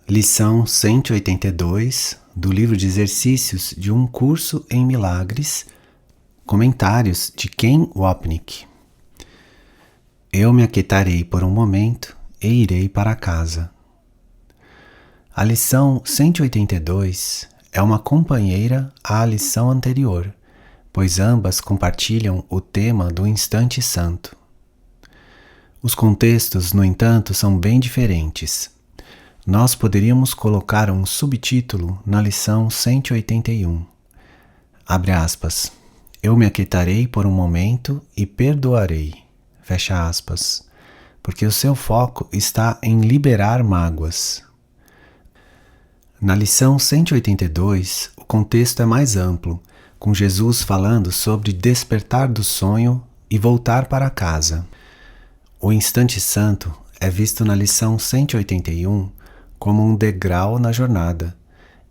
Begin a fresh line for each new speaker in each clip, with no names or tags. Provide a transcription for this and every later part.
Lição 182 do livro de exercícios de um curso em milagres, comentários de Ken Wapnick. Eu me aquietarei por um momento e irei para casa. A lição 182 é uma companheira à lição anterior, pois ambas compartilham o tema do instante santo. Os contextos, no entanto, são bem diferentes. Nós poderíamos colocar um subtítulo na lição 181. Abre aspas. Eu me aquietarei por um momento e perdoarei. Fecha aspas. Porque o seu foco está em liberar mágoas. Na lição 182, o contexto é mais amplo, com Jesus falando sobre despertar do sonho e voltar para casa. O instante santo é visto na lição 181 como um degrau na jornada,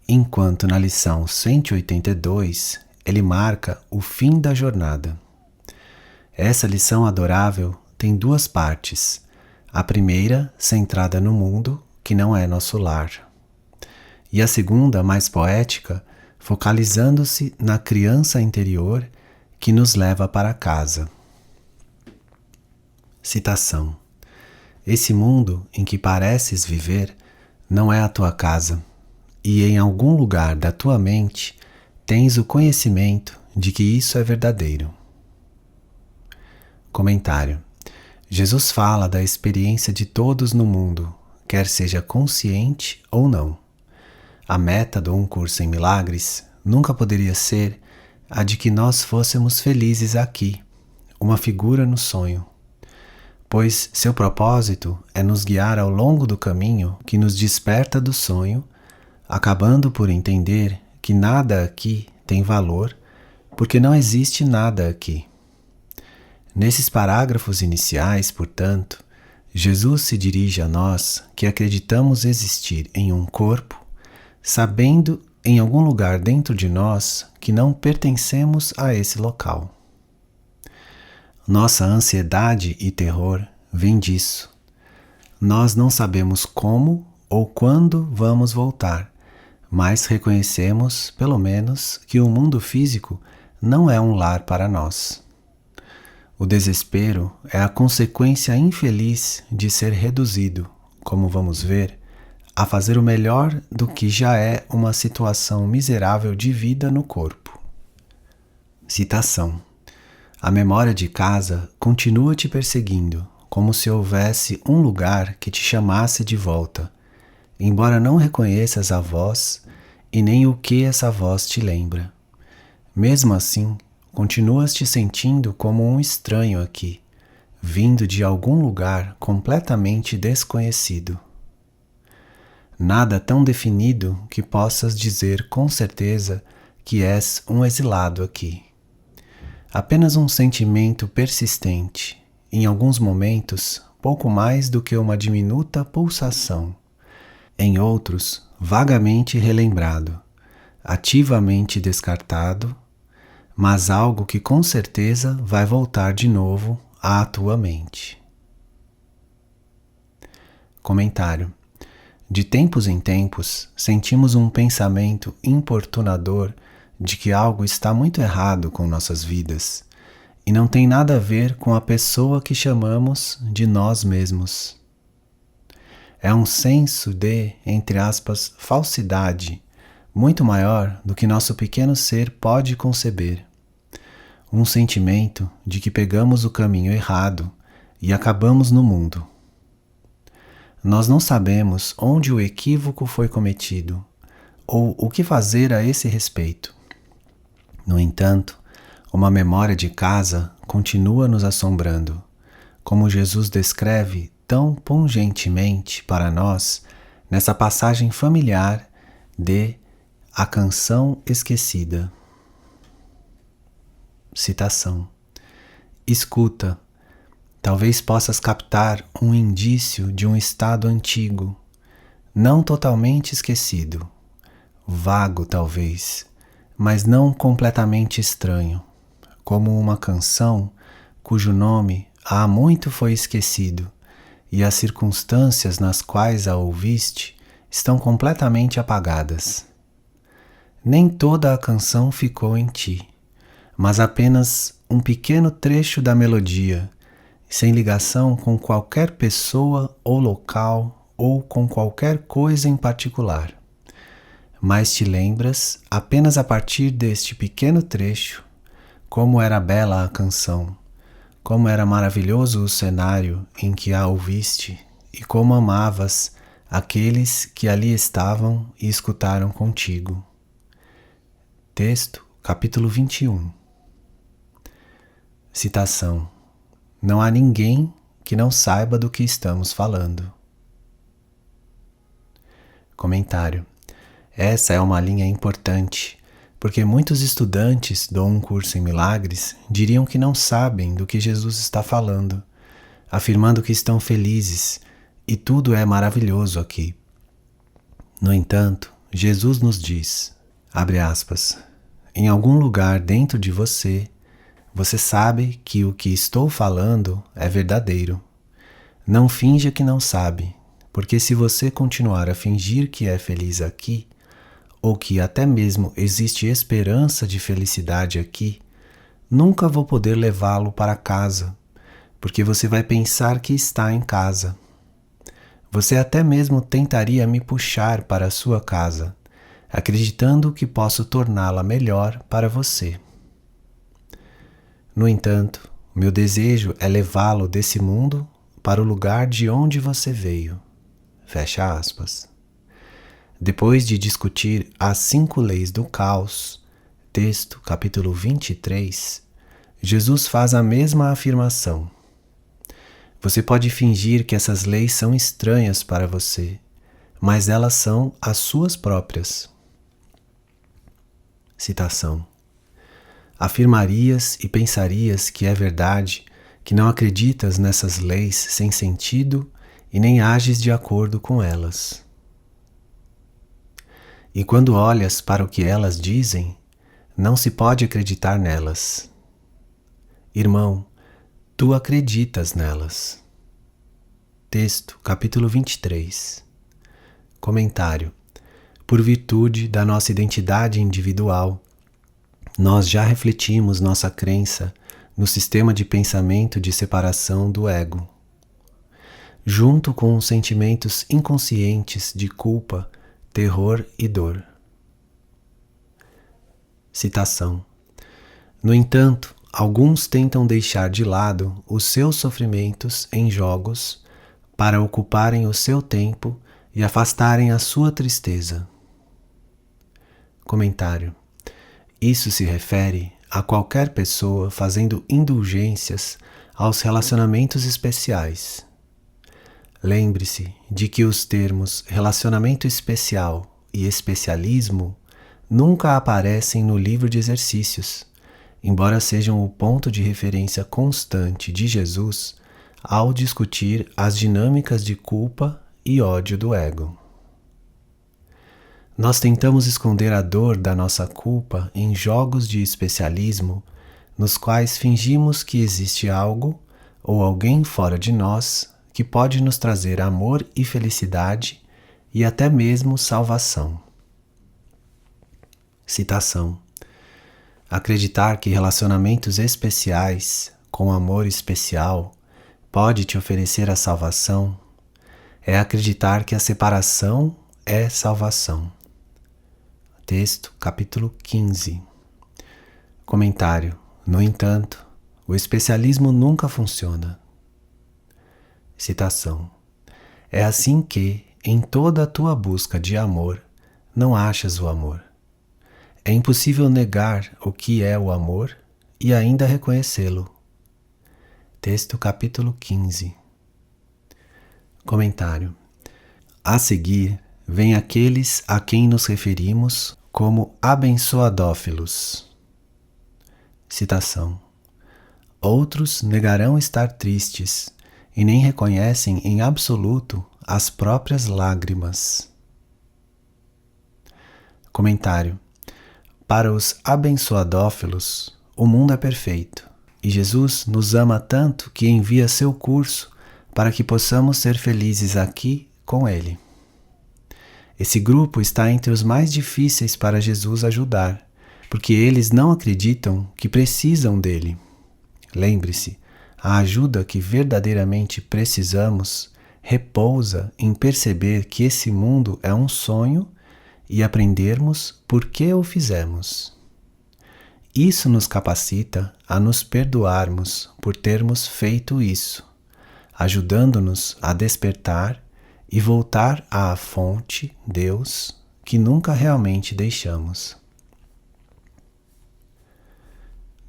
enquanto na lição 182 ele marca o fim da jornada. Essa lição adorável tem duas partes. A primeira, centrada no mundo, que não é nosso lar. E a segunda, mais poética, focalizando-se na criança interior que nos leva para casa. Citação. Esse mundo em que pareces viver não é a tua casa, e em algum lugar da tua mente tens o conhecimento de que isso é verdadeiro. Comentário. Jesus fala da experiência de todos no mundo, quer seja consciente ou não. A meta do Um Curso em Milagres nunca poderia ser a de que nós fôssemos felizes aqui, uma figura no sonho, pois seu propósito é nos guiar ao longo do caminho que nos desperta do sonho, acabando por entender que nada aqui tem valor, porque não existe nada aqui. Nesses parágrafos iniciais, portanto, Jesus se dirige a nós que acreditamos existir em um corpo, sabendo em algum lugar dentro de nós que não pertencemos a esse local. Nossa ansiedade e terror vêm disso. Nós não sabemos como ou quando vamos voltar, mas reconhecemos, pelo menos, que o mundo físico não é um lar para nós. O desespero é a consequência infeliz de ser reduzido, como vamos ver, a fazer o melhor do que já é uma situação miserável de vida no corpo. Citação. A memória de casa continua te perseguindo, como se houvesse um lugar que te chamasse de volta, embora não reconheças a voz e nem o que essa voz te lembra. Mesmo assim, continuas te sentindo como um estranho aqui, vindo de algum lugar completamente desconhecido. Nada tão definido que possas dizer com certeza que és um exilado aqui. Apenas um sentimento persistente, em alguns momentos pouco mais do que uma diminuta pulsação, em outros vagamente relembrado, ativamente descartado, mas algo que com certeza vai voltar de novo à tua mente. Comentário. De tempos em tempos, sentimos um pensamento importunador de que algo está muito errado com nossas vidas e não tem nada a ver com a pessoa que chamamos de nós mesmos. É um senso de, entre aspas, falsidade muito maior do que nosso pequeno ser pode conceber. Um sentimento de que pegamos o caminho errado e acabamos no mundo. Nós não sabemos onde o equívoco foi cometido ou o que fazer a esse respeito. No entanto, uma memória de casa continua nos assombrando, como Jesus descreve tão pungentemente para nós nessa passagem familiar de A Canção Esquecida. Citação. Escuta, talvez possas captar um indício de um estado antigo, não totalmente esquecido, vago talvez, mas não completamente estranho, como uma canção cujo nome há muito foi esquecido e as circunstâncias nas quais a ouviste estão completamente apagadas. Nem toda a canção ficou em ti, mas apenas um pequeno trecho da melodia, sem ligação com qualquer pessoa ou local ou com qualquer coisa em particular. Mas te lembras, apenas a partir deste pequeno trecho, como era bela a canção, como era maravilhoso o cenário em que a ouviste e como amavas aqueles que ali estavam e escutaram contigo. Texto, capítulo 21. Citação: não há ninguém que não saiba do que estamos falando. Comentário: essa é uma linha importante, porque muitos estudantes do Um Curso em Milagres diriam que não sabem do que Jesus está falando, afirmando que estão felizes e tudo é maravilhoso aqui. No entanto, Jesus nos diz, abre aspas, em algum lugar dentro de você, você sabe que o que estou falando é verdadeiro. Não finja que não sabe, porque se você continuar a fingir que é feliz aqui, ou que até mesmo existe esperança de felicidade aqui, nunca vou poder levá-lo para casa, porque você vai pensar que está em casa. Você até mesmo tentaria me puxar para a sua casa, acreditando que posso torná-la melhor para você. No entanto, meu desejo é levá-lo desse mundo para o lugar de onde você veio. Fecha aspas. Depois de discutir as 5 leis do caos, texto capítulo 23, Jesus faz a mesma afirmação. Você pode fingir que essas leis são estranhas para você, mas elas são as suas próprias. Citação: afirmarias e pensarias que é verdade, que não acreditas nessas leis sem sentido e nem ages de acordo com elas. E quando olhas para o que elas dizem, não se pode acreditar nelas. Irmão, tu acreditas nelas. Texto, capítulo 23. Comentário: por virtude da nossa identidade individual, nós já refletimos nossa crença no sistema de pensamento de separação do ego. Junto com os sentimentos inconscientes de culpa, terror e dor. Citação: no entanto, alguns tentam deixar de lado os seus sofrimentos em jogos para ocuparem o seu tempo e afastarem a sua tristeza. Comentário: isso se refere a qualquer pessoa fazendo indulgências aos relacionamentos especiais. Lembre-se de que os termos relacionamento especial e especialismo nunca aparecem no livro de exercícios, embora sejam o ponto de referência constante de Jesus ao discutir as dinâmicas de culpa e ódio do ego. Nós tentamos esconder a dor da nossa culpa em jogos de especialismo, nos quais fingimos que existe algo ou alguém fora de nós que pode nos trazer amor e felicidade e até mesmo salvação. Citação: acreditar que relacionamentos especiais com amor especial pode te oferecer a salvação é acreditar que a separação é salvação. Texto, capítulo 15. Comentário: no entanto, o especialismo nunca funciona. Citação: é assim que, em toda a tua busca de amor, não achas o amor. É impossível negar o que é o amor e ainda reconhecê-lo. Texto, capítulo 15. Comentário: a seguir, vem aqueles a quem nos referimos como abençoadófilos. Citação: outros negarão estar tristes e nem reconhecem em absoluto as próprias lágrimas. Comentário: para os abençoadófilos, o mundo é perfeito, e Jesus nos ama tanto que envia seu curso para que possamos ser felizes aqui com Ele. Esse grupo está entre os mais difíceis para Jesus ajudar, porque eles não acreditam que precisam dele. Lembre-se, a ajuda que verdadeiramente precisamos repousa em perceber que esse mundo é um sonho e aprendermos por que o fizemos. Isso nos capacita a nos perdoarmos por termos feito isso, ajudando-nos a despertar e voltar à fonte, Deus, que nunca realmente deixamos.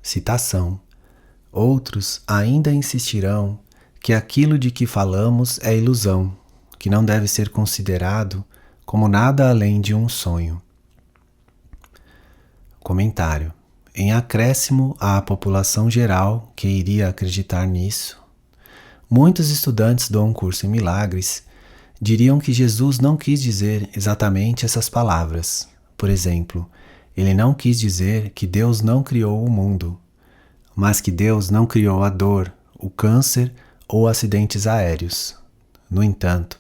Citação: outros ainda insistirão que aquilo de que falamos é ilusão, que não deve ser considerado como nada além de um sonho. Comentário: em acréscimo à população geral que iria acreditar nisso, muitos estudantes do curso em milagres diriam que Jesus não quis dizer exatamente essas palavras. Por exemplo, ele não quis dizer que Deus não criou o mundo, mas que Deus não criou a dor, o câncer ou acidentes aéreos. No entanto,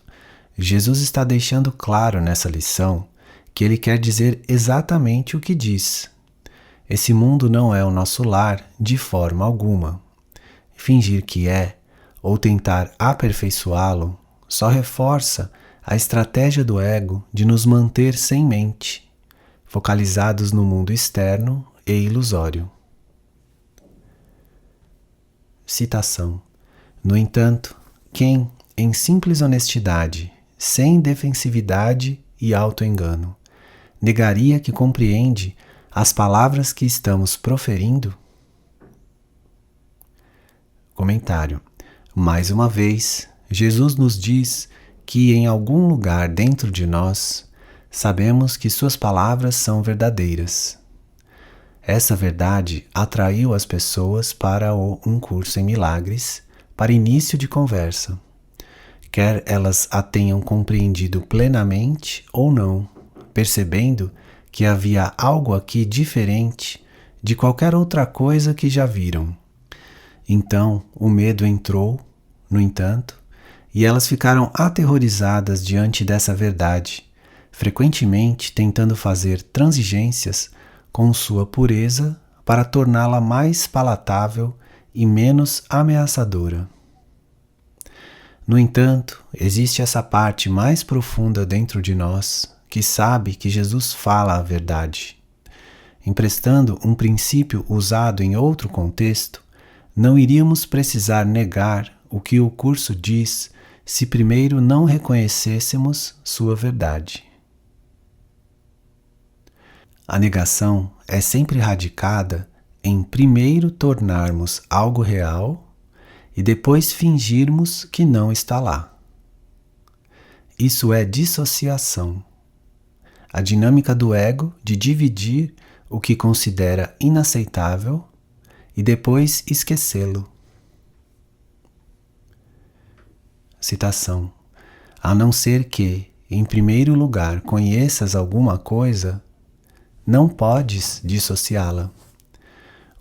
Jesus está deixando claro nessa lição que ele quer dizer exatamente o que diz. Esse mundo não é o nosso lar de forma alguma. Fingir que é, ou tentar aperfeiçoá-lo, só reforça a estratégia do ego de nos manter sem mente, focalizados no mundo externo e ilusório. Citação: no entanto, quem, em simples honestidade, sem defensividade e auto-engano, negaria que compreende as palavras que estamos proferindo? Comentário: mais uma vez, Jesus nos diz que em algum lugar dentro de nós sabemos que suas palavras são verdadeiras. Essa verdade atraiu as pessoas para um curso em milagres, para início de conversa. Quer elas a tenham compreendido plenamente ou não, percebendo que havia algo aqui diferente de qualquer outra coisa que já viram. Então o medo entrou, no entanto, e elas ficaram aterrorizadas diante dessa verdade, frequentemente tentando fazer transigências com sua pureza para torná-la mais palatável e menos ameaçadora. No entanto, existe essa parte mais profunda dentro de nós que sabe que Jesus fala a verdade. Emprestando um princípio usado em outro contexto, não iríamos precisar negar o que o curso diz se primeiro não reconhecêssemos sua verdade. A negação é sempre radicada em primeiro tornarmos algo real e depois fingirmos que não está lá. Isso é dissociação. A dinâmica do ego de dividir o que considera inaceitável e depois esquecê-lo. Citação: a não ser que, em primeiro lugar, conheças alguma coisa, não podes dissociá-la.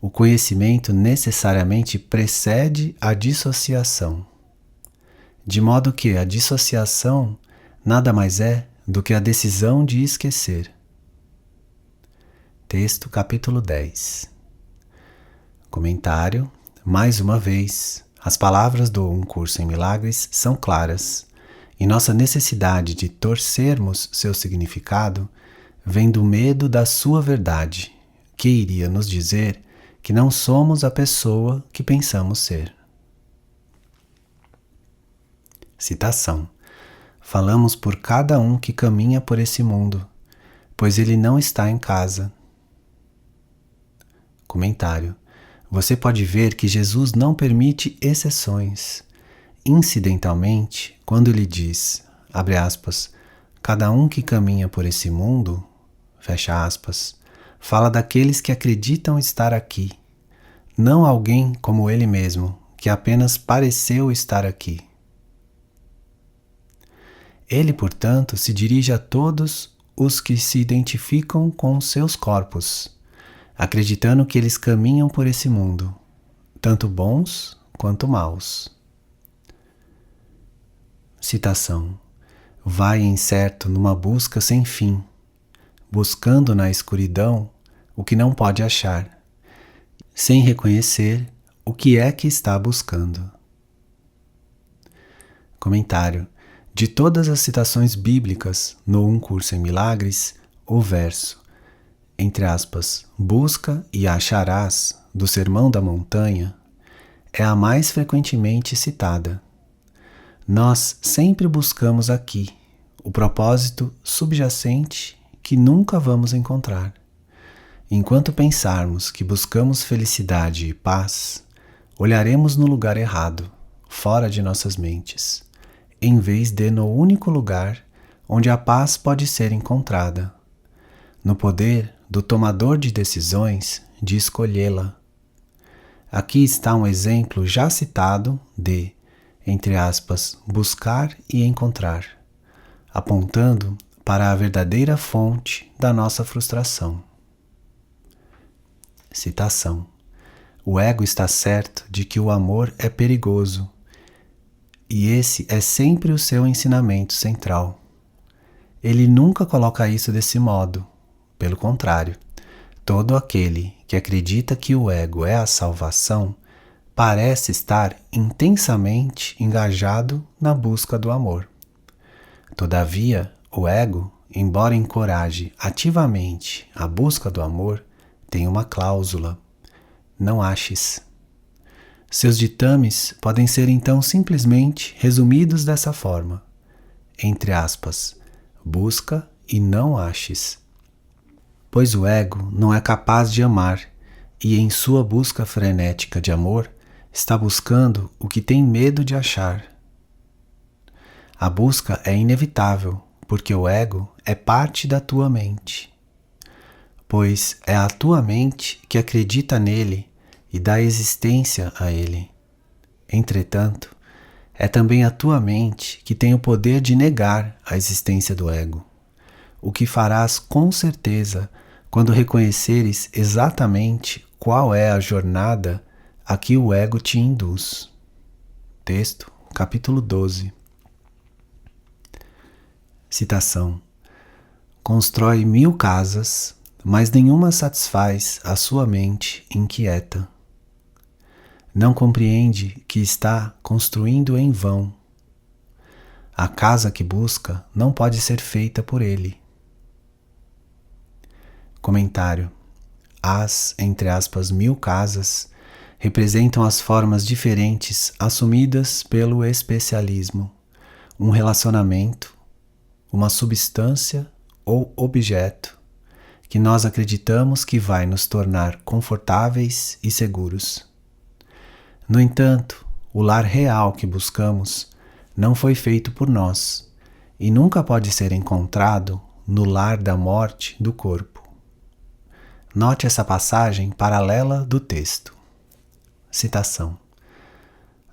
O conhecimento necessariamente precede a dissociação, de modo que a dissociação nada mais é do que a decisão de esquecer. Texto capítulo 10. Comentário: mais uma vez, as palavras do curso em milagres são claras, e nossa necessidade de torcermos seu significado vem do medo da sua verdade, que iria nos dizer que não somos a pessoa que pensamos ser. Citação: falamos por cada um que caminha por esse mundo, pois ele não está em casa. Comentário: você pode ver que Jesus não permite exceções. Incidentalmente, quando ele diz, abre aspas, cada um que caminha por esse mundo, fecha aspas, fala daqueles que acreditam estar aqui, não alguém como ele mesmo, que apenas pareceu estar aqui. Ele, portanto, se dirige a todos os que se identificam com seus corpos, acreditando que eles caminham por esse mundo, tanto bons quanto maus. Citação: vai incerto numa busca sem fim, buscando na escuridão o que não pode achar, sem reconhecer o que é que está buscando. Comentário. De todas as citações bíblicas no Um Curso em Milagres, o verso, entre aspas, busca e acharás, do Sermão da Montanha, é a mais frequentemente citada. Nós sempre buscamos aqui o propósito subjacente que nunca vamos encontrar. Enquanto pensarmos que buscamos felicidade e paz, olharemos no lugar errado, fora de nossas mentes, em vez de no único lugar onde a paz pode ser encontrada, no poder do tomador de decisões de escolhê-la. Aqui está um exemplo já citado de, entre aspas, buscar e encontrar, apontando para a verdadeira fonte da nossa frustração. Citação. O ego está certo de que o amor é perigoso, e esse é sempre o seu ensinamento central. Ele nunca coloca isso desse modo. Pelo contrário, todo aquele que acredita que o ego é a salvação parece estar intensamente engajado na busca do amor. Todavia, o ego, embora encoraje ativamente a busca do amor, tem uma cláusula: não aches. Seus ditames podem ser então simplesmente resumidos dessa forma, entre aspas, busca e não aches. Pois o ego não é capaz de amar e em sua busca frenética de amor está buscando o que tem medo de achar. A busca é inevitável porque o ego é parte da tua mente, pois é a tua mente que acredita nele e dá existência a ele. Entretanto, é também a tua mente que tem o poder de negar a existência do ego, o que farás com certeza quando reconheceres exatamente qual é a jornada a que o ego te induz. Texto, capítulo 12. Citação. Constrói 1000 casas, mas nenhuma satisfaz a sua mente inquieta. Não compreende que está construindo em vão. A casa que busca não pode ser feita por ele. Comentário. As, entre aspas, 1000 casas representam as formas diferentes assumidas pelo especialismo, um relacionamento, uma substância ou objeto que nós acreditamos que vai nos tornar confortáveis e seguros. No entanto, o lar real que buscamos não foi feito por nós e nunca pode ser encontrado no lar da morte do corpo. Note essa passagem paralela do texto. Citação.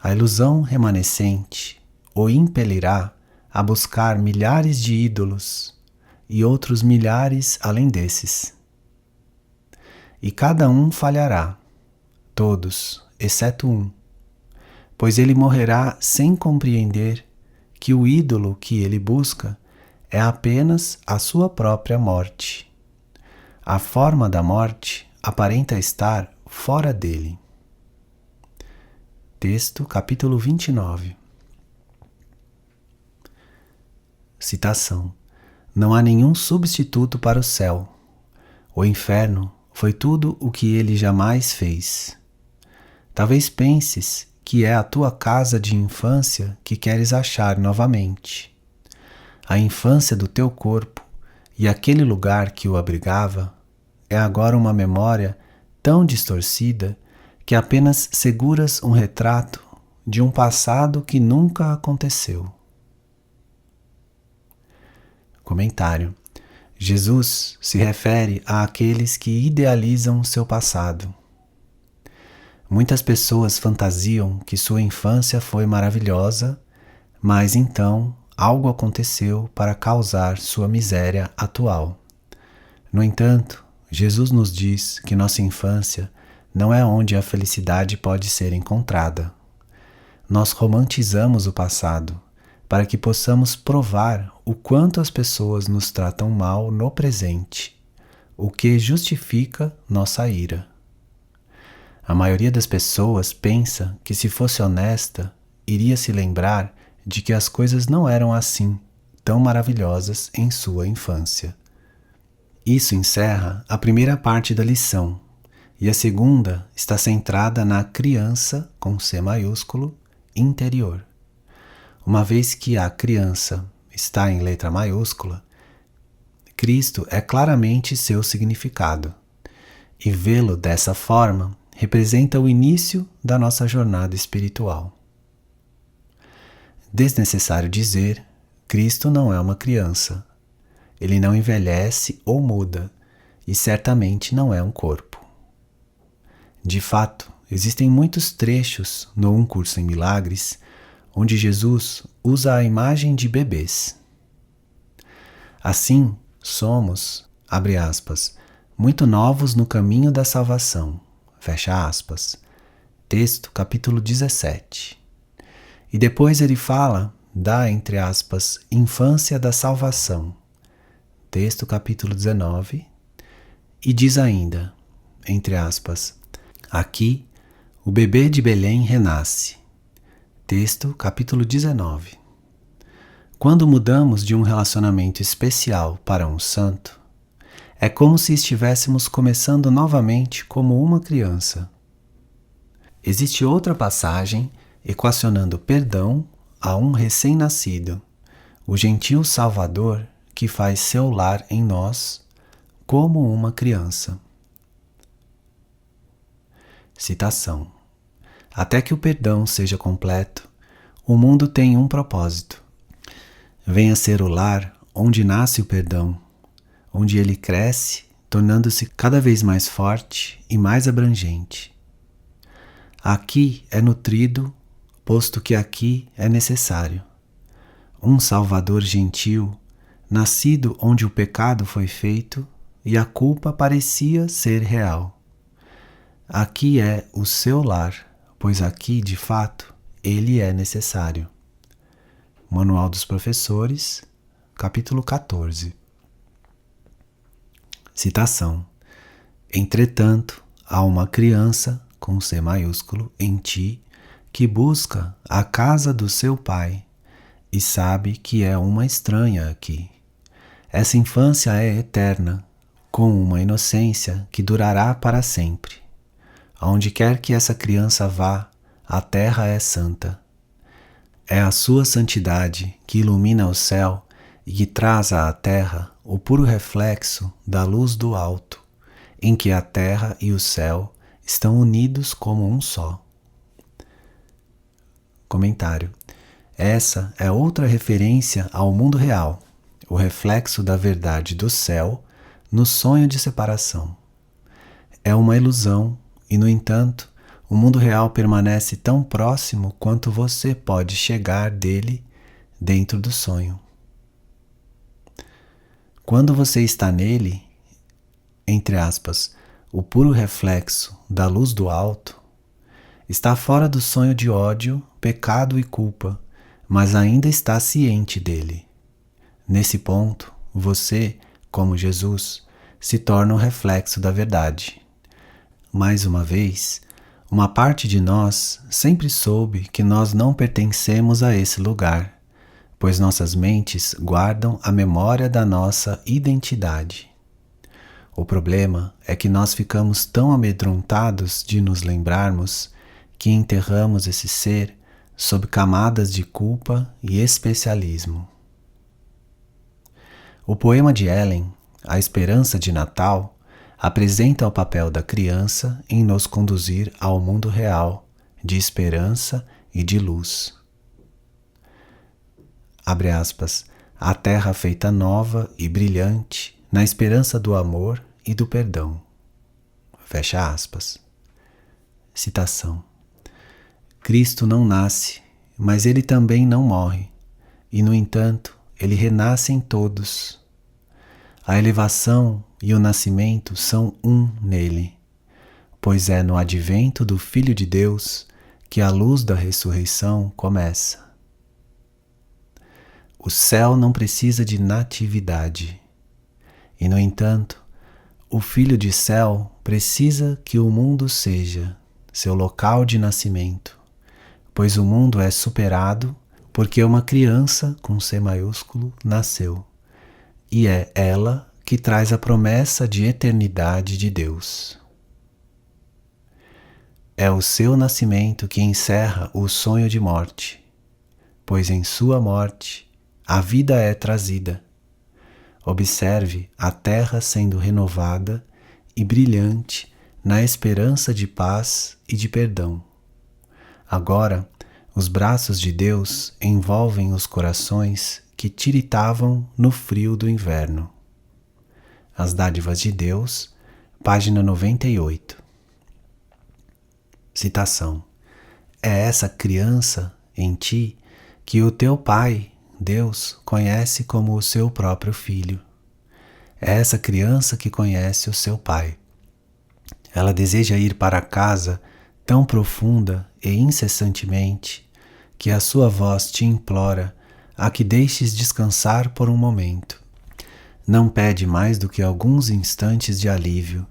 A ilusão remanescente o impelirá a buscar milhares de ídolos e outros milhares além desses. E cada um falhará, todos, exceto um, pois ele morrerá sem compreender que o ídolo que ele busca é apenas a sua própria morte. A forma da morte aparenta estar fora dele. Texto, capítulo 29. Citação. Não há nenhum substituto para o céu. O inferno foi tudo o que ele jamais fez. Talvez penses que é a tua casa de infância que queres achar novamente. A infância do teu corpo e aquele lugar que o abrigava é agora uma memória tão distorcida que apenas seguras um retrato de um passado que nunca aconteceu. Comentário. Jesus se refere àqueles que idealizam seu passado. Muitas pessoas fantasiam que sua infância foi maravilhosa, mas então algo aconteceu para causar sua miséria atual. No entanto, Jesus nos diz que nossa infância não é onde a felicidade pode ser encontrada. Nós romantizamos o passado, para que possamos provar o quanto as pessoas nos tratam mal no presente, o que justifica nossa ira. A maioria das pessoas pensa que, se fosse honesta, iria se lembrar de que as coisas não eram assim, tão maravilhosas em sua infância. Isso encerra a primeira parte da lição, e a segunda está centrada na criança, com C maiúsculo, interior. Uma vez que a criança está em letra maiúscula, Cristo é claramente seu significado, e vê-lo dessa forma representa o início da nossa jornada espiritual. Desnecessário dizer, Cristo não é uma criança. Ele não envelhece ou muda, e certamente não é um corpo. De fato, existem muitos trechos no Um Curso em Milagres onde Jesus usa a imagem de bebês. Assim, somos, abre aspas, muito novos no caminho da salvação, fecha aspas. Texto, capítulo 17. E depois ele fala da, entre aspas, infância da salvação, texto, capítulo 19, e diz ainda, entre aspas, aqui o bebê de Belém renasce, texto, capítulo 19. Quando mudamos de um relacionamento especial para um santo, é como se estivéssemos começando novamente como uma criança. Existe outra passagem equacionando perdão a um recém-nascido, o gentil Salvador que faz seu lar em nós como uma criança. Citação: até que o perdão seja completo, o mundo tem um propósito. Venha ser o lar onde nasce o perdão, onde ele cresce, tornando-se cada vez mais forte e mais abrangente. Aqui é nutrido, posto que aqui é necessário. Um Salvador gentil, nascido onde o pecado foi feito e a culpa parecia ser real. Aqui é o seu lar, pois aqui, de fato, ele é necessário. Manual dos Professores, capítulo 14. Citação: entretanto, há uma criança, com C maiúsculo, em ti, que busca a casa do seu pai e sabe que é uma estranha aqui. Essa infância é eterna, com uma inocência que durará para sempre. Aonde quer que essa criança vá, a terra é santa. É a sua santidade que ilumina o céu e que traz à terra o puro reflexo da luz do alto, em que a terra e o céu estão unidos como um só. Comentário: essa é outra referência ao mundo real, o reflexo da verdade do céu no sonho de separação. É uma ilusão e, no entanto, o mundo real permanece tão próximo quanto você pode chegar dele dentro do sonho. Quando você está nele, entre aspas, o puro reflexo da luz do alto, está fora do sonho de ódio, pecado e culpa, mas ainda está ciente dele. Nesse ponto, você, como Jesus, se torna o reflexo da verdade. Mais uma vez, uma parte de nós sempre soube que nós não pertencemos a esse lugar, pois nossas mentes guardam a memória da nossa identidade. O problema é que nós ficamos tão amedrontados de nos lembrarmos que enterramos esse ser sob camadas de culpa e especialismo. O poema de Ellen, A Esperança de Natal, apresenta o papel da criança em nos conduzir ao mundo real, de esperança e de luz. Abre aspas, a terra feita nova e brilhante, na esperança do amor e do perdão. Fecha aspas. Citação: Cristo não nasce, mas ele também não morre, e no entanto, ele renasce em todos. A elevação e o nascimento são um nele, pois é no advento do Filho de Deus que a luz da ressurreição começa. O céu não precisa de natividade. E, no entanto, o Filho de Céu precisa que o mundo seja seu local de nascimento, pois o mundo é superado porque uma criança com C maiúsculo nasceu, e é ela que traz a promessa de eternidade de Deus. É o seu nascimento que encerra o sonho de morte, pois em sua morte a vida é trazida. Observe a terra sendo renovada e brilhante na esperança de paz e de perdão. Agora, os braços de Deus envolvem os corações que tiritavam no frio do inverno. As Dádivas de Deus, página 98. Citação: é essa criança em ti que o teu Pai, Deus, conhece como o seu próprio filho. É essa criança que conhece o seu Pai. Ela deseja ir para casa tão profunda e incessantemente que a sua voz te implora a que deixes descansar por um momento. Não pede mais do que alguns instantes de alívio,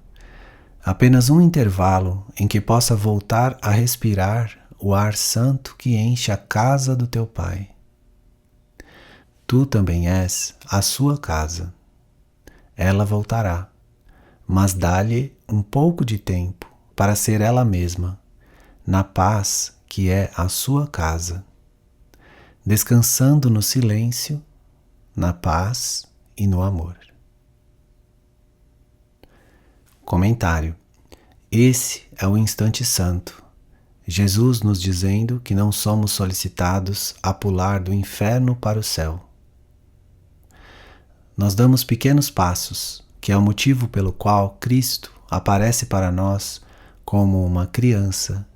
apenas um intervalo em que possa voltar a respirar o ar santo que enche a casa do teu Pai. Tu também és a sua casa. Ela voltará, mas dá-lhe um pouco de tempo para ser ela mesma, na paz que é a sua casa, descansando no silêncio, na paz e no amor. Comentário: esse é o instante santo, Jesus nos dizendo que não somos solicitados a pular do inferno para o céu. Nós damos pequenos passos, que é o motivo pelo qual Cristo aparece para nós como uma criança,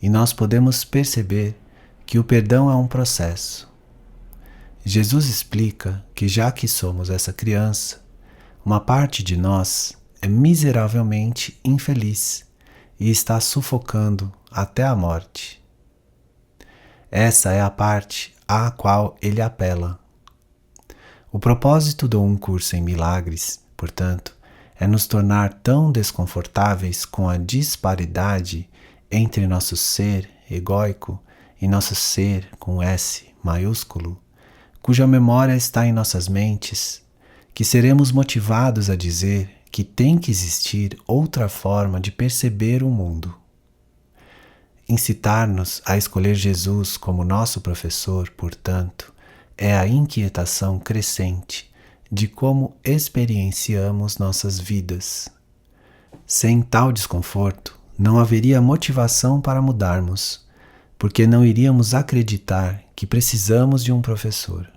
e nós podemos perceber que o perdão é um processo. Jesus explica que, já que somos essa criança, uma parte de nós é miseravelmente infeliz e está sufocando até a morte. Essa é a parte à qual ele apela. O propósito do Um Curso em Milagres, portanto, é nos tornar tão desconfortáveis com a disparidade entre nosso ser egóico e nosso ser com S maiúsculo, cuja memória está em nossas mentes, que seremos motivados a dizer que tem que existir outra forma de perceber o mundo. Incitar-nos a escolher Jesus como nosso professor, portanto, é a inquietação crescente de como experienciamos nossas vidas. Sem tal desconforto, não haveria motivação para mudarmos, porque não iríamos acreditar que precisamos de um professor.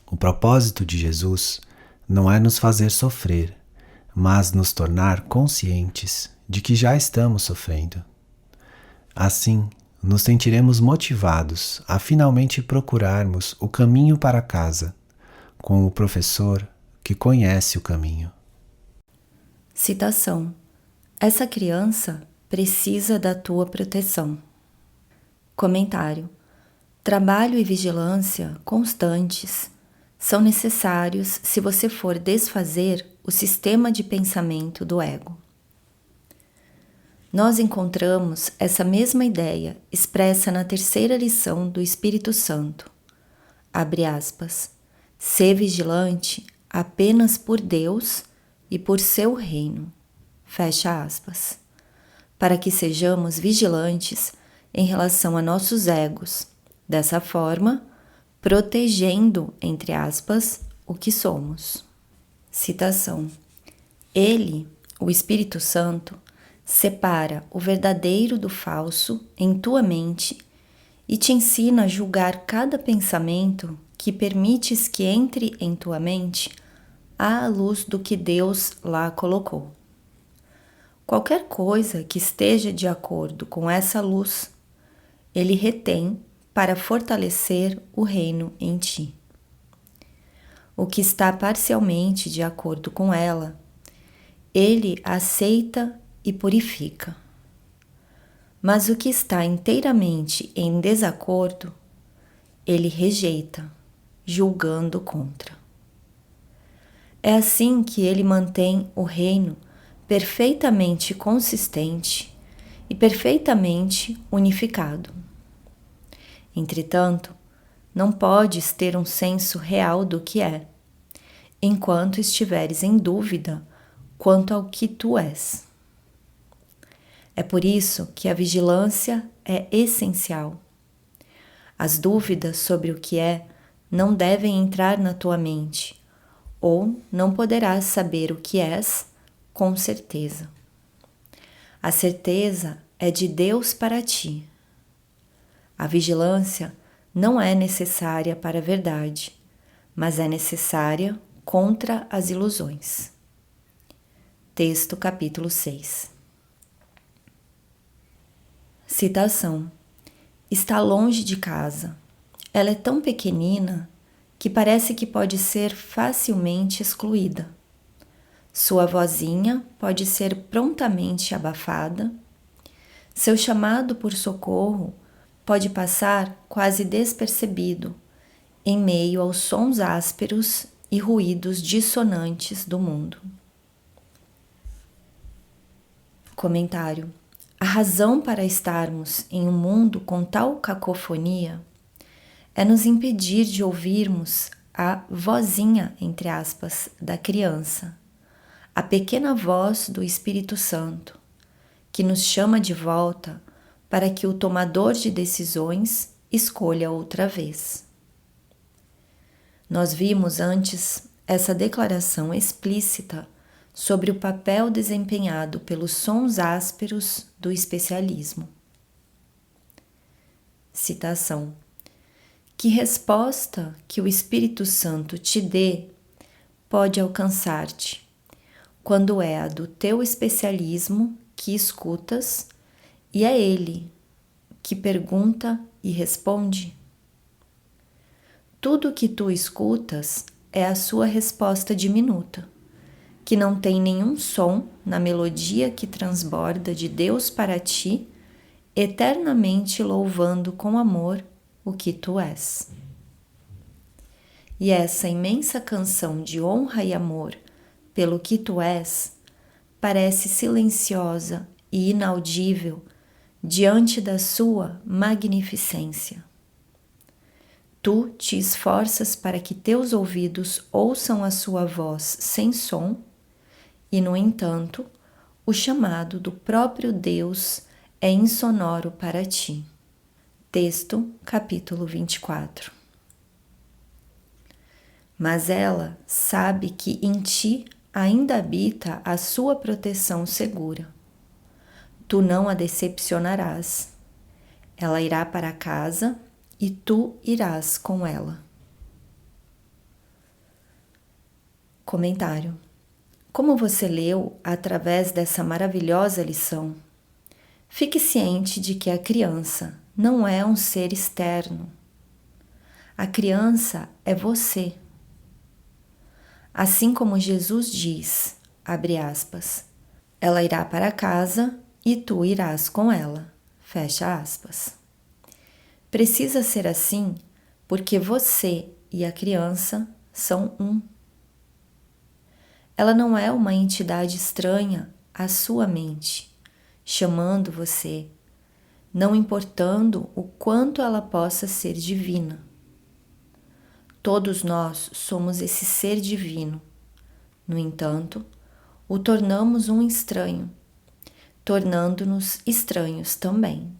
O propósito de Jesus não é nos fazer sofrer, mas nos tornar conscientes de que já estamos sofrendo. Assim, nos sentiremos motivados a finalmente procurarmos o caminho para casa, com o professor que conhece o caminho.
Citação: essa criança precisa da tua proteção. Comentário: trabalho e vigilância constantes são necessários se você for desfazer o sistema de pensamento do ego. Nós encontramos essa mesma ideia expressa na terceira lição do Espírito Santo. Abre aspas. Sê vigilante apenas por Deus e por seu reino. Fecha aspas. Para que sejamos vigilantes em relação a nossos egos, dessa forma, protegendo, entre aspas, o que somos. Citação: ele, o Espírito Santo, separa o verdadeiro do falso em tua mente e te ensina a julgar cada pensamento que permites que entre em tua mente à luz do que Deus lá colocou. Qualquer coisa que esteja de acordo com essa luz, ele retém para fortalecer o reino em ti. O que está parcialmente de acordo com ela, ele aceita e purifica. Mas o que está inteiramente em desacordo, ele rejeita, julgando contra. É assim que ele mantém o reino perfeitamente consistente e perfeitamente unificado. Entretanto, não podes ter um senso real do que é, enquanto estiveres em dúvida quanto ao que tu és. É por isso que a vigilância é essencial. As dúvidas sobre o que é não devem entrar na tua mente, ou não poderás saber o que és com certeza. A certeza é de Deus para ti. A vigilância não é necessária para a verdade, mas é necessária contra as ilusões. Texto capítulo 6. Citação: está longe de casa. Ela é tão pequenina que parece que pode ser facilmente excluída. Sua vozinha pode ser prontamente abafada. Seu chamado por socorro pode passar quase despercebido em meio aos sons ásperos e ruídos dissonantes do mundo. Comentário: a razão para estarmos em um mundo com tal cacofonia é nos impedir de ouvirmos a vozinha, entre aspas, da criança, a pequena voz do Espírito Santo, que nos chama de volta para que o tomador de decisões escolha outra vez. Nós vimos antes essa declaração explícita sobre o papel desempenhado pelos sons ásperos do especialismo. Citação: que resposta que o Espírito Santo te dê pode alcançar-te, quando é a do teu especialismo que escutas e é ele que pergunta e responde? Tudo o que tu escutas é a sua resposta diminuta, que não tem nenhum som na melodia que transborda de Deus para ti, eternamente louvando com amor o que tu és. E essa imensa canção de honra e amor pelo que tu és parece silenciosa e inaudível diante da sua magnificência. Tu te esforças para que teus ouvidos ouçam a sua voz sem som, e, no entanto, o chamado do próprio Deus é insonoro para ti. Texto, capítulo 24. Mas ela sabe que em ti ainda habita a sua proteção segura. Tu não a decepcionarás. Ela irá para casa e tu irás com ela. Comentário: como você leu através dessa maravilhosa lição, fique ciente de que a criança não é um ser externo. A criança é você. Assim como Jesus diz, abre aspas, ela irá para casa e tu irás com ela, fecha aspas. Precisa ser assim porque você e a criança são um. Ela não é uma entidade estranha à sua mente, chamando você, não importando o quanto ela possa ser divina. Todos nós somos esse ser divino. No entanto, o tornamos um estranho, tornando-nos estranhos também.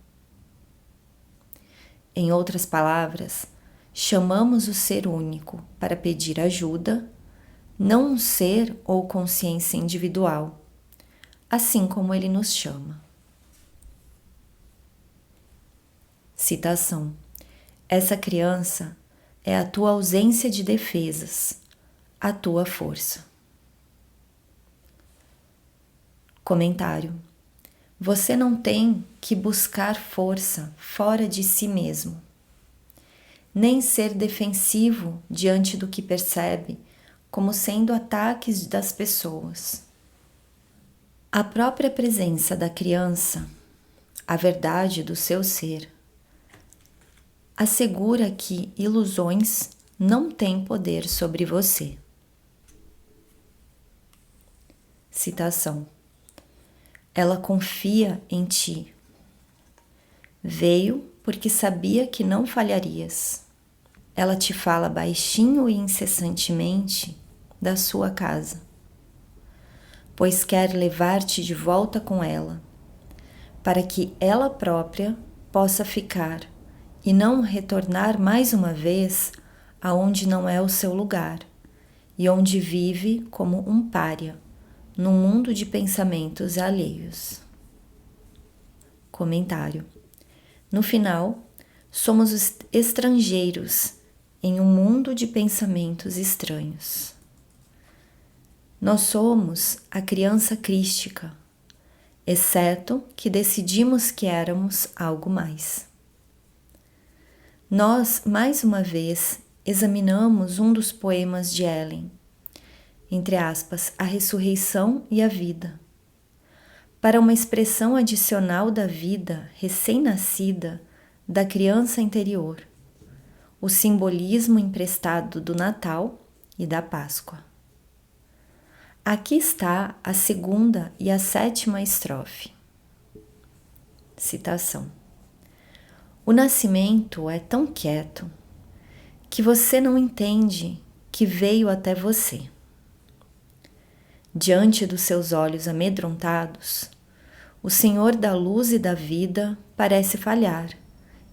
Em outras palavras, chamamos o ser único para pedir ajuda, não um ser ou consciência individual, assim como ele nos chama. Citação: essa criança é a tua ausência de defesas, a tua força. Comentário: você não tem que buscar força fora de si mesmo, nem ser defensivo diante do que percebe como sendo ataques das pessoas. A própria presença da criança, a verdade do seu ser, assegura que ilusões não tem poder sobre você. Citação: ela confia em ti. Veio porque sabia que não falharias. Ela te fala baixinho e incessantemente da sua casa, pois quer levar-te de volta com ela, para que ela própria possa ficar e não retornar mais uma vez aonde não é o seu lugar e onde vive como um pária, num mundo de pensamentos alheios. Comentário: no final, somos os estrangeiros em um mundo de pensamentos estranhos. Nós somos a criança crística, exceto que decidimos que éramos algo mais. Nós, mais uma vez, examinamos um dos poemas de Ellen, entre aspas, a ressurreição e a vida, para uma expressão adicional da vida recém-nascida da criança interior, o simbolismo emprestado do Natal e da Páscoa. Aqui está a 2ª e a 7ª estrofe. Citação: o nascimento é tão quieto que você não entende que veio até você. Diante dos seus olhos amedrontados, o Senhor da luz e da vida parece falhar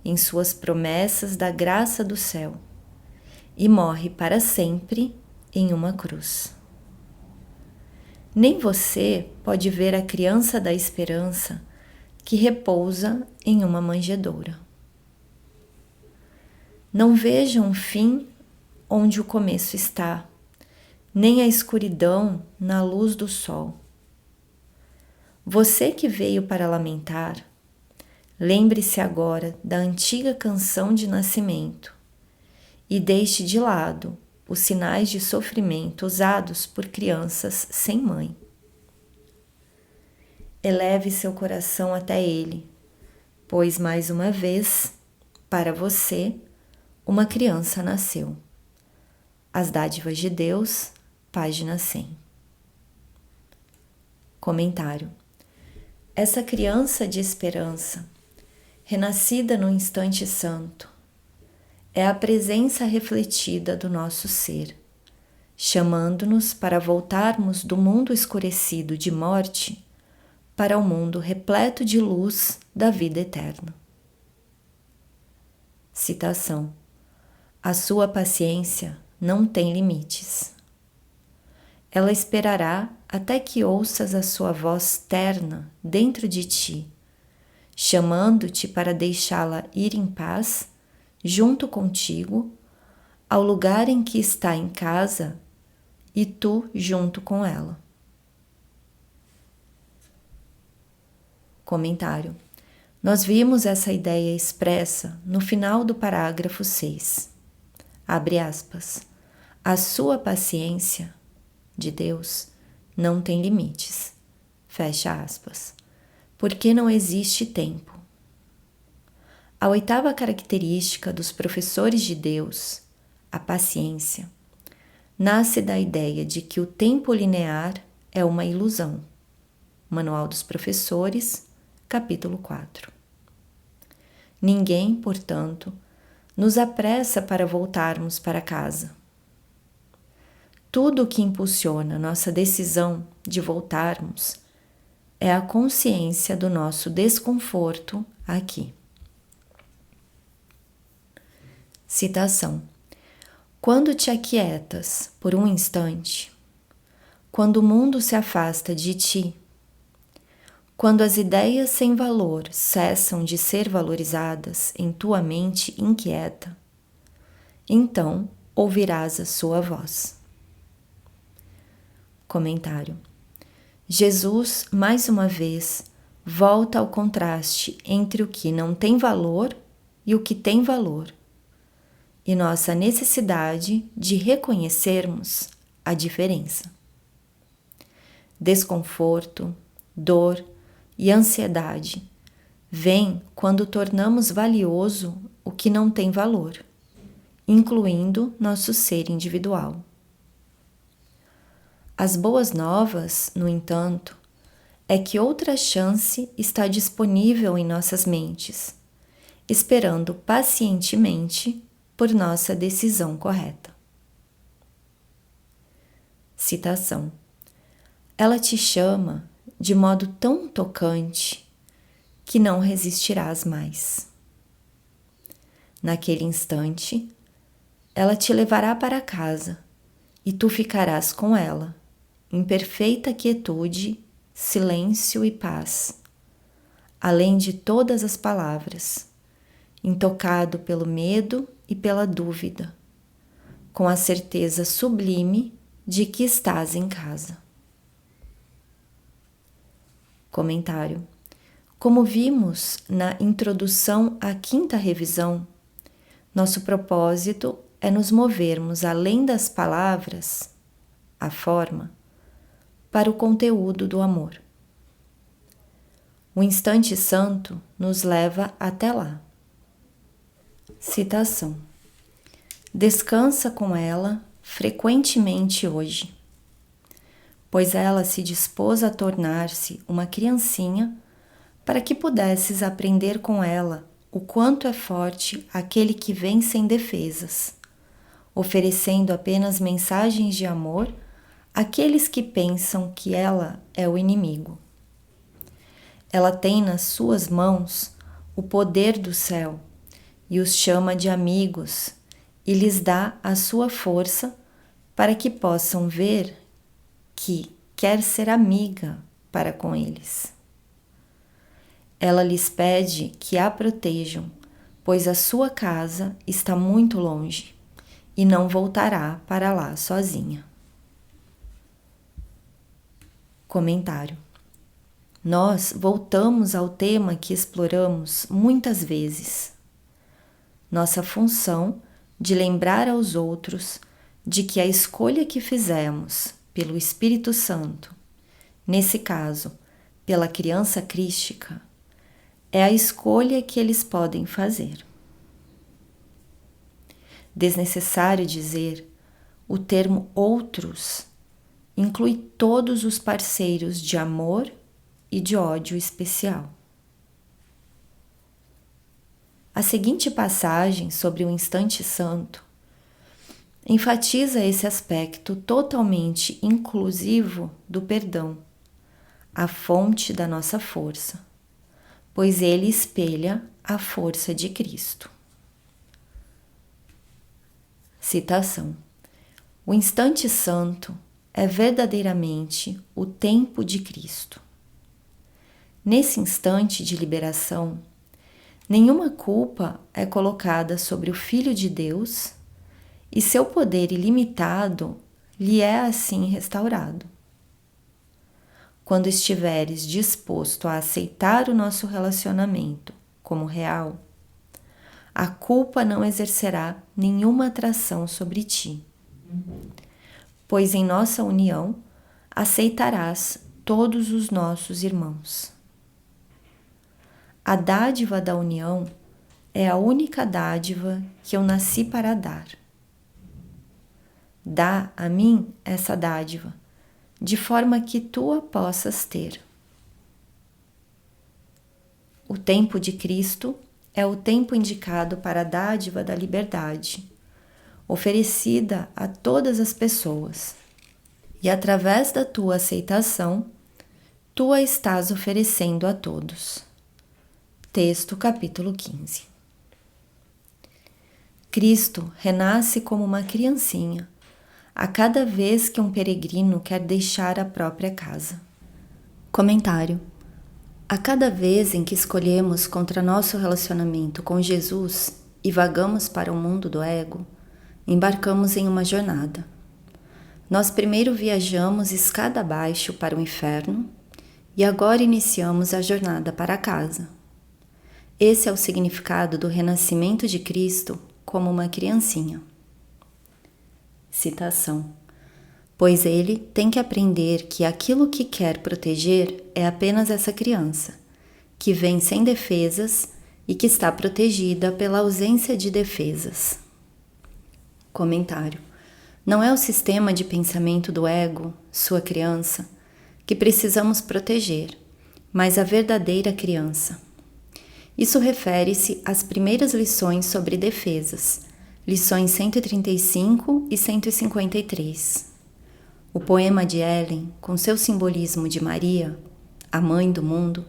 em suas promessas da graça do céu e morre para sempre em uma cruz. Nem você pode ver a criança da esperança que repousa em uma manjedoura. Não veja um fim onde o começo está, nem a escuridão na luz do sol. Você que veio para lamentar, lembre-se agora da antiga canção de nascimento e deixe de lado os sinais de sofrimento usados por crianças sem mãe. Eleve seu coração até ele, pois mais uma vez, para você, uma criança nasceu. As Dádivas de Deus, página 100. Comentário: essa criança de esperança, renascida no instante santo, é a presença refletida do nosso ser, chamando-nos para voltarmos do mundo escurecido de morte para o mundo repleto de luz da vida eterna. Citação: a sua paciência não tem limites. Ela esperará até que ouças a sua voz terna dentro de ti, chamando-te para deixá-la ir em paz junto contigo ao lugar em que está em casa e tu junto com ela. Comentário: nós vimos essa ideia expressa no final do parágrafo 6. Abre aspas. A sua paciência, de Deus, não tem limites. Fecha aspas. Porque não existe tempo. A 8ª característica dos professores de Deus, a paciência, nasce da ideia de que o tempo linear é uma ilusão. Manual dos Professores, capítulo 4. Ninguém, portanto, nos apressa para voltarmos para casa. Tudo o que impulsiona nossa decisão de voltarmos é a consciência do nosso desconforto aqui. Citação: quando te aquietas por um instante, quando o mundo se afasta de ti, quando as ideias sem valor cessam de ser valorizadas em tua mente inquieta, então ouvirás a sua voz. Comentário: Jesus, mais uma vez, volta ao contraste entre o que não tem valor e o que tem valor, e nossa necessidade de reconhecermos a diferença. Desconforto, dor e ansiedade vêm quando tornamos valioso o que não tem valor incluindo nosso ser individual. As boas novas, no entanto, é que outra chance está disponível em nossas mentes, esperando pacientemente por nossa decisão correta. Citação: ela te chama de modo tão tocante que não resistirás mais. Naquele instante, ela te levará para casa e tu ficarás com ela, em perfeita quietude, silêncio e paz, além de todas as palavras, intocado pelo medo e pela dúvida, com a certeza sublime de que estás em casa. Comentário: como vimos na introdução à 5ª revisão, nosso propósito é nos movermos além das palavras, a forma, para o conteúdo do amor. O instante santo nos leva até lá. Citação: descansa com ela frequentemente hoje, pois ela se dispôs a tornar-se uma criancinha para que pudesses aprender com ela o quanto é forte aquele que vem sem defesas, oferecendo apenas mensagens de amor àqueles que pensam que ela é o inimigo. Ela tem nas suas mãos o poder do céu e os chama de amigos e lhes dá a sua força para que possam ver que quer ser amiga para com eles. Ela lhes pede que a protejam, pois a sua casa está muito longe e não voltará para lá sozinha. Comentário: nós voltamos ao tema que exploramos muitas vezes. Nossa função de lembrar aos outros de que a escolha que fizemos pelo Espírito Santo, nesse caso, pela criança crística, é a escolha que eles podem fazer. Desnecessário dizer, o termo outros inclui todos os parceiros de amor e de ódio especial. A seguinte passagem sobre o instante santo enfatiza esse aspecto totalmente inclusivo do perdão, a fonte da nossa força, pois ele espelha a força de Cristo. Citação: o instante santo é verdadeiramente o tempo de Cristo. Nesse instante de liberação, nenhuma culpa é colocada sobre o Filho de Deus e seu poder ilimitado lhe é assim restaurado. Quando estiveres disposto a aceitar o nosso relacionamento como real, a culpa não exercerá nenhuma atração sobre ti, pois em nossa união aceitarás todos os nossos irmãos. A dádiva da união é a única dádiva que eu nasci para dar. Dá a mim essa dádiva, de forma que tu a possas ter. O tempo de Cristo é o tempo indicado para a dádiva da liberdade, oferecida a todas as pessoas, e através da tua aceitação, tu a estás oferecendo a todos. Texto capítulo 15. Cristo renasce como uma criancinha a cada vez que um peregrino quer deixar a própria casa. Comentário: a cada vez em que escolhemos contra nosso relacionamento com Jesus e vagamos para o mundo do ego, embarcamos em uma jornada. Nós primeiro viajamos escada abaixo para o inferno e agora iniciamos a jornada para casa. Esse é o significado do renascimento de Cristo como uma criancinha. Citação: pois ele tem que aprender que aquilo que quer proteger é apenas essa criança, que vem sem defesas e que está protegida pela ausência de defesas. Comentário. Não é o sistema de pensamento do ego, sua criança, que precisamos proteger, mas a verdadeira criança. Isso refere-se às primeiras lições sobre defesas, lições 135 e 153. O poema de Ellen, com seu simbolismo de Maria, a mãe do mundo,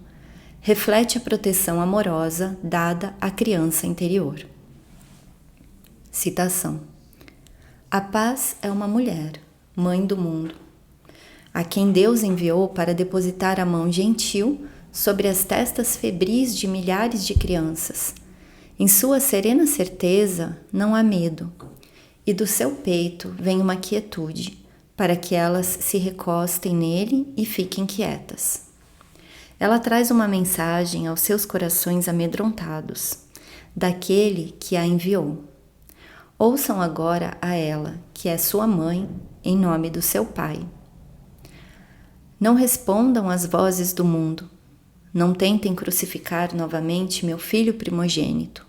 reflete a proteção amorosa dada à criança interior. Citação. A paz é uma mulher, mãe do mundo, a quem Deus enviou para depositar a mão gentil sobre as testas febris de milhares de crianças. Em sua serena certeza não há medo, e do seu peito vem uma quietude, para que elas se recostem nele e fiquem quietas. Ela traz uma mensagem aos seus corações amedrontados, daquele que a enviou. Ouçam agora a ela, que é sua mãe, em nome do seu pai. Não respondam às vozes do mundo. Não tentem crucificar novamente meu filho primogênito,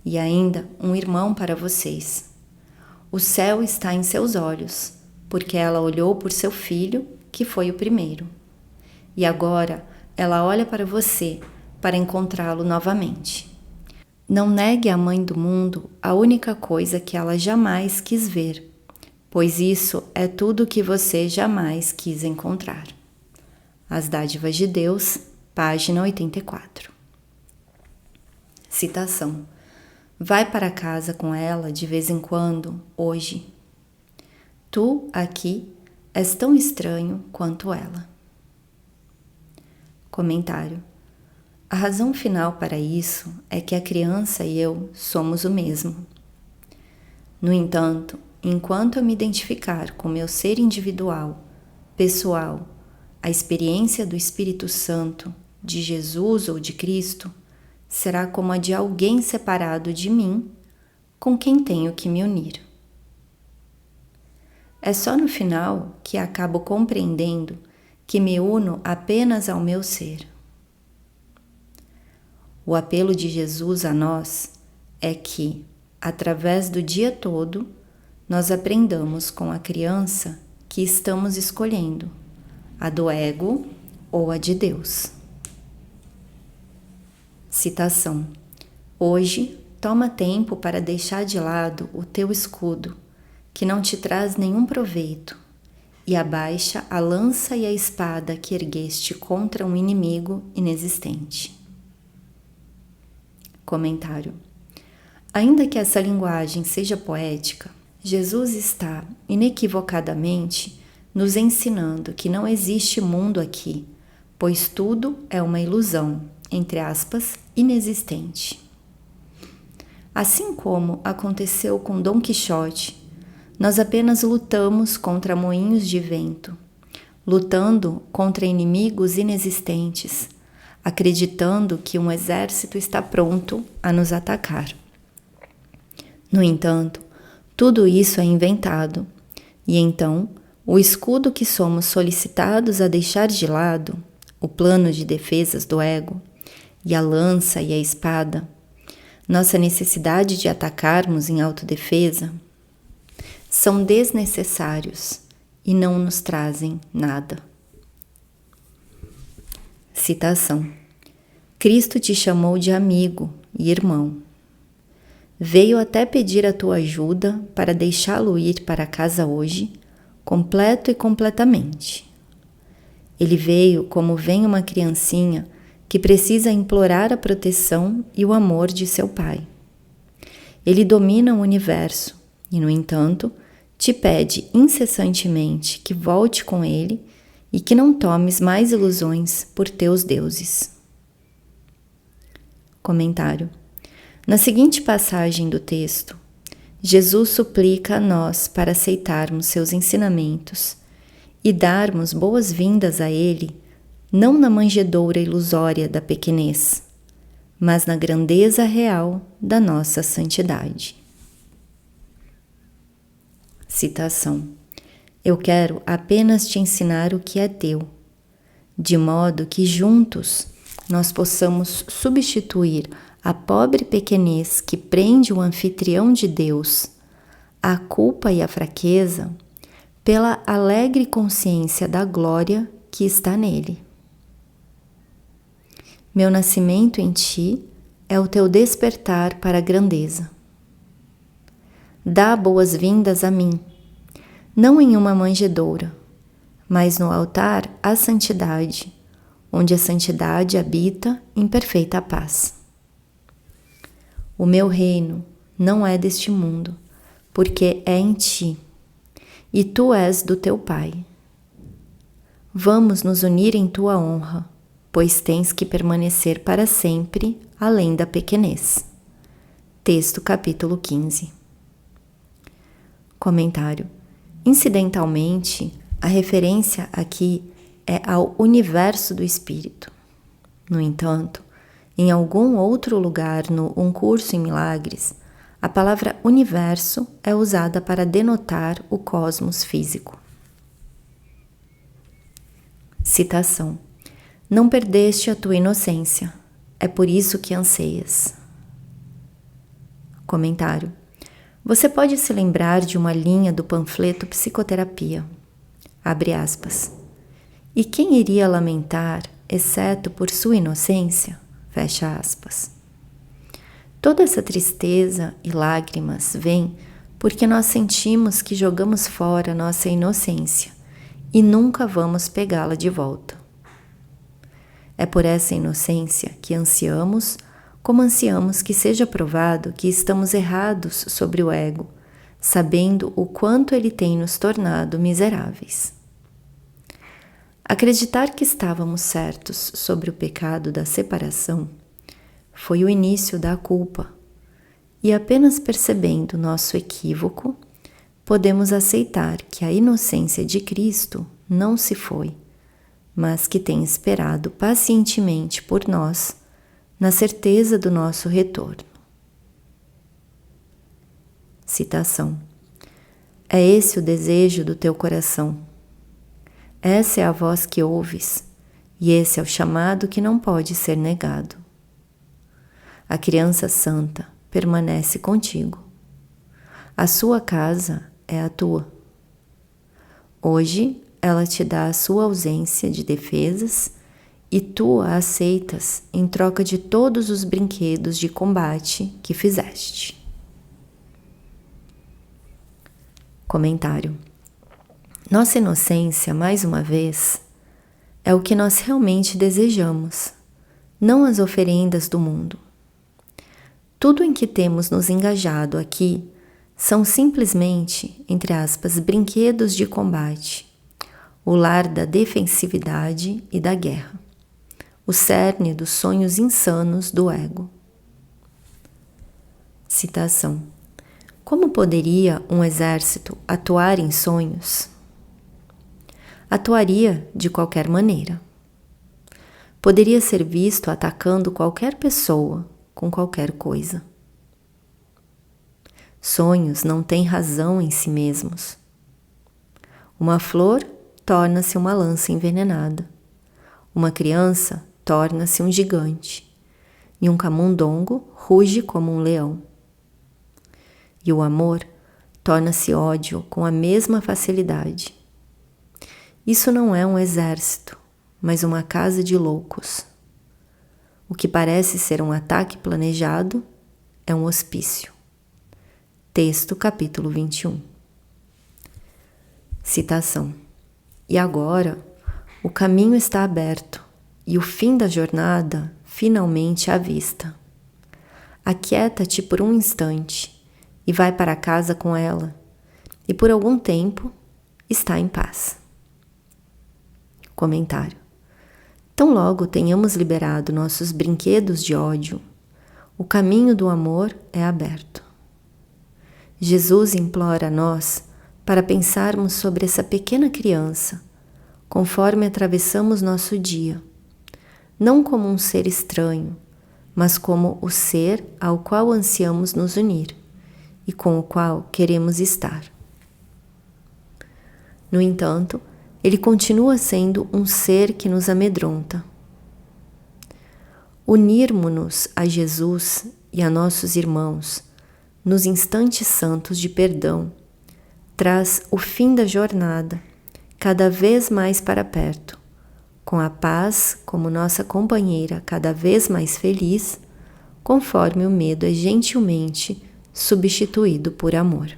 e ainda um irmão para vocês. O céu está em seus olhos, porque ela olhou por seu filho, que foi o primeiro. E agora ela olha para você, para encontrá-lo novamente. Não negue à mãe do mundo a única coisa que ela jamais quis ver, pois isso é tudo que você jamais quis encontrar. As Dádivas de Deus, página 84. Citação. Vai para casa com ela de vez em quando, hoje. Tu, aqui, és tão estranho quanto ela. Comentário. A razão final para isso é que a criança e eu somos o mesmo. No entanto, enquanto eu me identificar com meu ser individual, pessoal, a experiência do Espírito Santo, de Jesus ou de Cristo, será como a de alguém separado de mim, com quem tenho que me unir. É só no final que acabo compreendendo que me uno apenas ao meu ser. O apelo de Jesus a nós é que, através do dia todo, nós aprendamos com a criança que estamos escolhendo, a do ego ou a de Deus. Citação. Hoje, toma tempo para deixar de lado o teu escudo, que não te traz nenhum proveito, e abaixa a lança e a espada que ergueste contra um inimigo inexistente. Comentário. Ainda que essa linguagem seja poética, Jesus está, inequivocadamente, nos ensinando que não existe mundo aqui, pois tudo é uma ilusão, entre aspas, inexistente. Assim como aconteceu com Dom Quixote, nós apenas lutamos contra moinhos de vento, lutando contra inimigos inexistentes, acreditando que um exército está pronto a nos atacar. No entanto, tudo isso é inventado, e então o escudo que somos solicitados a deixar de lado, o plano de defesas do ego, e a lança e a espada, nossa necessidade de atacarmos em autodefesa, são desnecessários e não nos trazem nada. Citação. Cristo te chamou de amigo e irmão. Veio até pedir a tua ajuda para deixá-lo ir para casa hoje, completo e completamente. Ele veio como vem uma criancinha que precisa implorar a proteção e o amor de seu pai. Ele domina o universo e, no entanto, te pede incessantemente que volte com ele e que não tomes mais ilusões por teus deuses. Comentário. Na seguinte passagem do texto, Jesus suplica a nós para aceitarmos seus ensinamentos e darmos boas-vindas a ele, não na manjedoura ilusória da pequenez, mas na grandeza real da nossa santidade. Citação. Eu quero apenas te ensinar o que é teu, de modo que juntos nós possamos substituir a pobre pequenez que prende o anfitrião de Deus, a culpa e a fraqueza pela alegre consciência da glória que está nele. Meu nascimento em ti é o teu despertar para a grandeza. Dá boas-vindas a mim, não em uma manjedoura, mas no altar à santidade, onde a santidade habita em perfeita paz. O meu reino não é deste mundo, porque é em ti, e tu és do teu Pai. Vamos nos unir em tua honra, pois tens que permanecer para sempre além da pequenez. Texto capítulo 15. Comentário. Incidentalmente, a referência aqui é ao universo do Espírito. No entanto, em algum outro lugar no Um Curso em Milagres, a palavra universo é usada para denotar o cosmos físico. Citação. Não perdeste a tua inocência, é por isso que anseias. Comentário. Você pode se lembrar de uma linha do panfleto Psicoterapia. Abre aspas. E quem iria lamentar, exceto por sua inocência? Fecha aspas. Toda essa tristeza e lágrimas vem porque nós sentimos que jogamos fora nossa inocência e nunca vamos pegá-la de volta. É por essa inocência que ansiamos, como ansiamos que seja provado que estamos errados sobre o ego, sabendo o quanto ele tem nos tornado miseráveis. Acreditar que estávamos certos sobre o pecado da separação foi o início da culpa, e apenas percebendo nosso equívoco, podemos aceitar que a inocência de Cristo não se foi, mas que tem esperado pacientemente por nós, na certeza do nosso retorno. Citação. É esse o desejo do teu coração. Essa é a voz que ouves, e esse é o chamado que não pode ser negado. A criança santa permanece contigo. A sua casa é a tua. Hoje ela te dá a sua ausência de defesas e tu a aceitas em troca de todos os brinquedos de combate que fizeste. Comentário. Nossa inocência, mais uma vez, é o que nós realmente desejamos, não as oferendas do mundo. Tudo em que temos nos engajado aqui são simplesmente, entre aspas, brinquedos de combate, o lar da defensividade e da guerra, o cerne dos sonhos insanos do ego. Citação. Como poderia um exército atuar em sonhos? Atuaria de qualquer maneira. Poderia ser visto atacando qualquer pessoa com qualquer coisa. Sonhos não têm razão em si mesmos. Uma flor torna-se uma lança envenenada. Uma criança torna-se um gigante. E um camundongo ruge como um leão. E o amor torna-se ódio com a mesma facilidade. Isso não é um exército, mas uma casa de loucos. O que parece ser um ataque planejado é um hospício. Texto capítulo 21. Citação. E agora, o caminho está aberto e o fim da jornada finalmente à vista. Aquieta-te por um instante e vai para casa com ela, e por algum tempo está em paz. Comentário. Tão logo tenhamos liberado nossos brinquedos de ódio, o caminho do amor é aberto. Jesus implora a nós para pensarmos sobre essa pequena criança, conforme atravessamos nosso dia, não como um ser estranho, mas como o ser ao qual ansiamos nos unir e com o qual queremos estar. No entanto, ele continua sendo um ser que nos amedronta. Unirmo-nos a Jesus e a nossos irmãos nos instantes santos de perdão, traz o fim da jornada cada vez mais para perto, com a paz como nossa companheira cada vez mais feliz, conforme o medo é gentilmente substituído por amor.